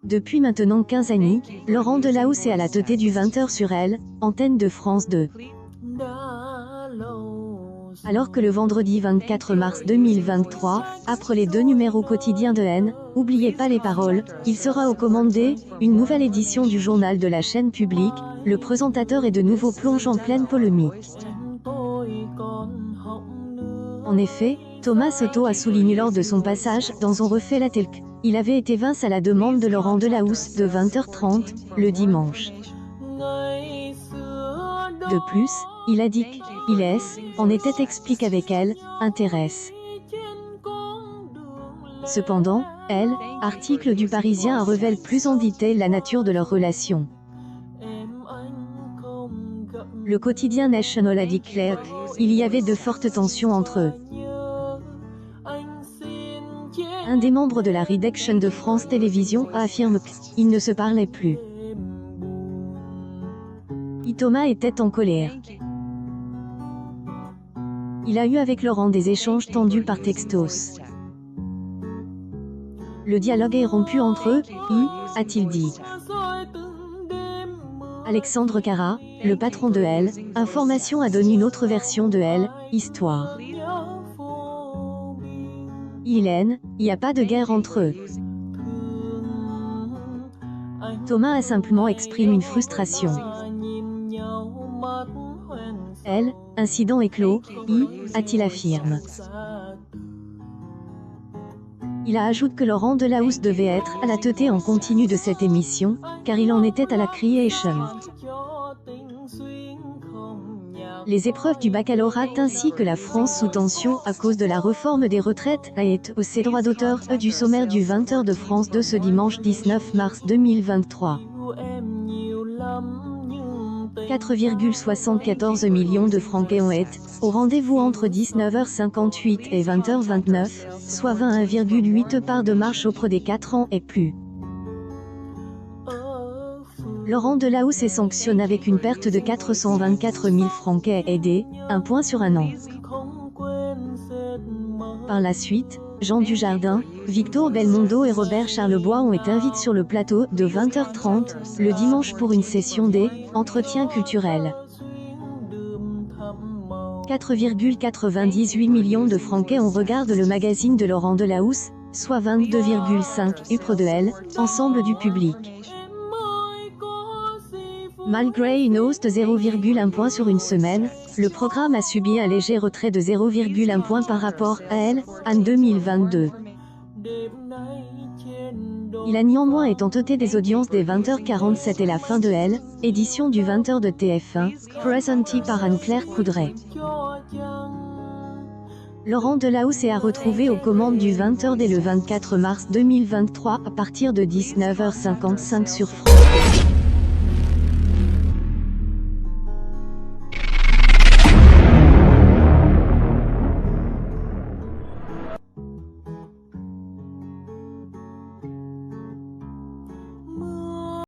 Depuis maintenant 15 années, Laurent Delahousse est à la tête du 20h sur Elle, antenne de France 2. Alors que le vendredi 24 mars 2023, après les 2 numéros quotidiens de N, Oubliez pas les paroles, il sera aux commandes une nouvelle édition du journal de la chaîne publique. Le présentateur est de nouveau plongé en pleine polémique. En effet, Thomas Soto a souligné lors de son passage dans On refait la télé qu'il avait été vince à la demande de Laurent Delahousse de 20h30, le dimanche. De plus, il a dit qu'il en était explique avec elle, intéresse. Cependant, Elle, article du Parisien révèle plus en détail la nature de leur relation. Le quotidien National a déclaré qu'il y avait de fortes tensions entre eux. Un des membres de la rédaction de France Télévisions affirme qu'ils ne se parlaient plus. Thomas était en colère. Il a eu avec Laurent des échanges tendus par textos. Le dialogue est rompu entre eux, a-t-il dit. Alexandre Cara, le patron de Elle, Information a donné une autre version de Elle, Histoire. Il n'y a pas de guerre entre eux. Thomas a simplement exprimé une frustration. Elle, incident est clos, a-t-il affirmé. Il a ajouté que Laurent Delahousse devait être à la tête en continu de cette émission, car il en était à la création. Les épreuves du baccalauréat ainsi que la France sous tension à cause de la réforme des retraites a été au ses droits d'auteur du sommaire du 20h de France 2 ce dimanche 19 mars 2023. 4,74 millions de Français ont été au rendez-vous entre 19h58 et 20h29, soit 21,8 parts de marche auprès des 4 ans et plus. Laurent Delahousse est sanctionné avec une perte de 424 000 francs et 1 point sur un an. Par la suite, Jean Dujardin, Victor Belmondo et Robert Charlebois ont été invités sur le plateau de 20h30, le dimanche pour une session d'entretien culturel. 4,98 millions de Français ont regardé le magazine de Laurent Delahousse, soit 22,5 upre de Elle, ensemble du public. Malgré une hausse de 0,1 point sur une semaine, le programme a subi un léger retrait de 0,1 point par rapport à Elle, en 2022. Il a néanmoins été tenté des audiences des 20h47 et la fin de Elle, édition du 20h de TF1, présentée par Anne-Claire Coudray. Laurent Delahousse est à retrouver aux commandes du 20h dès le 24 mars 2023 à partir de 19h55 sur France 2.